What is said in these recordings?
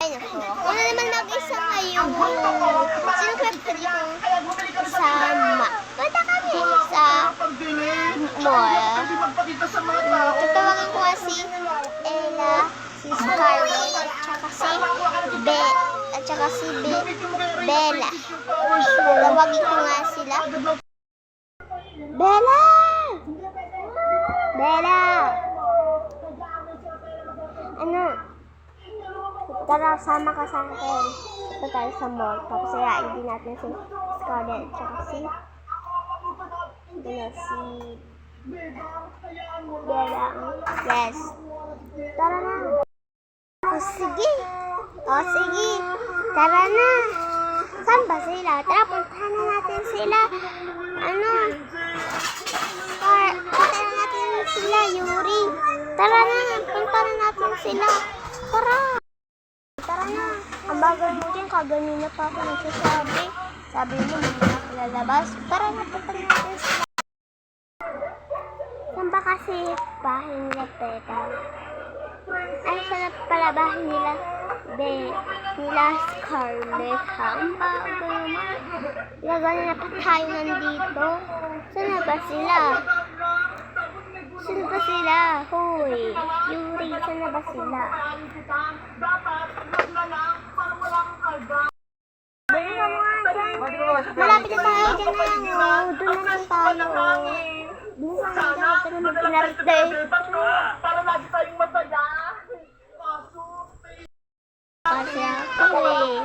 Ay, naku. Ako na naman mag-isa kayo. Sino kaya pwede kong sama? Punta kami sa mall. Tatawagin ko nga si Ella, si Scarlett, at saka si Bella. Tawagin ko nga sila. Bella! Bella! Ano? Tara, sama ka sa akin. Ito tayo sa mall. Tapos ayain din natin si Scarlett at saka si Bella. Yes. Tara na. O sige. Tara na. Saan ba sila? Tara, puntahan na natin sila. Puntahan natin sila, Yuri. Tara na, puntahan natin sila. Tara na. Ang bagal mo din, kaganina pa ako nagsasabi. Sabi mo, mamaya ako lalabas. Tara na, puntahan natin sila. Saan ba kasi bahay nila, Teta? Ay, saan pala bahay nila? Nila Scarlett, ha? Ang bago naman. Lagay na pa tayo nandito. Saan na ba sila? Hoy, Yuri, saan na ba sila? Balik ka mo nga dyan. Malapit na tayo dyan na lang. Doon na lang tayo. Doon na lang tayo. Pero mag-pinarit dahil. Para lagi tayong masaya. Kasi ako eh.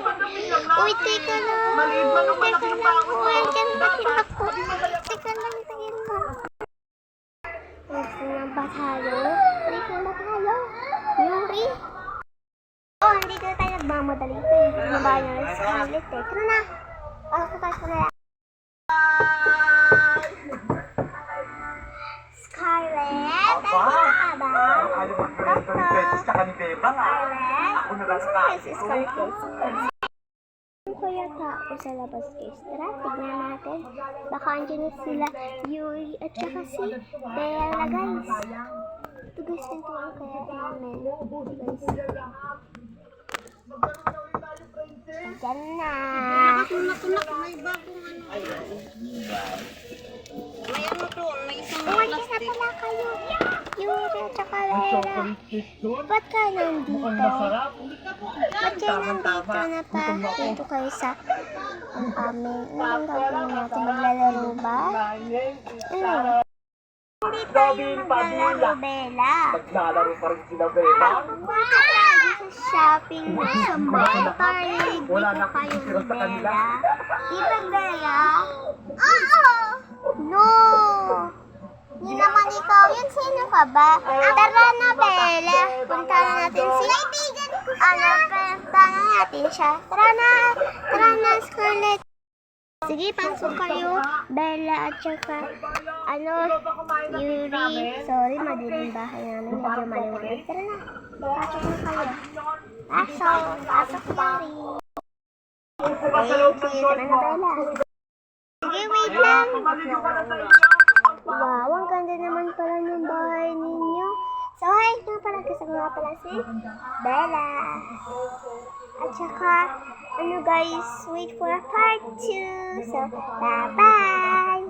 Uy, teka lang. Uy, andyan pa din ako. Teka lang. Gusto nang ba tayo? Yuri? Oh, hindi na tayo nagmamadali. Nabayan na ng Scarlett eh. Tara na. Pasok ko na lang. Scarlett? Nandito ka ba? Scarlett? Si Scarlett. Kaya tao sa labas guys. Tara, tignan natin. Baka andyan na sila Yuri at saka si Bella guys. Ito guys, ganito ang kaya namin. Guys. Diyan na. May bagong may doon, may isang Umalis na pala kayo. Yuri at saka Bella. Ba't ka nandito? Ba't kayo nandito na pa? Dito kayo sa amin. Anong gagawin natin? Maglalaro ba? Hindi tayo maglalaro, Bella. Maglalaro pa rin sila, Bella. Pupunta tayo sa shopping sa mall. Para Wala na dito akong kayo, sira sa kanila. Bella. Di ba, Bella? Oo! No! Hindi naman ikaw yun. Sino ka ba? Tara na, Bella. Punta na natin si... punta na natin siya. Tara na, Scarlett. Sige, pasok kayo. Bella at saka, Yuri. Sorry, madilim bahay namin. Medyo maliwanag. Tara na. Pasok na kayo. Pasok, Yuri. Tara na, Bella. Sige, wait lang. Wow, ang ganda naman pala ng bahay ninyo. So, hi, kasama nga pala si Bella. At saka, guys, wait for part 2. So, bye-bye!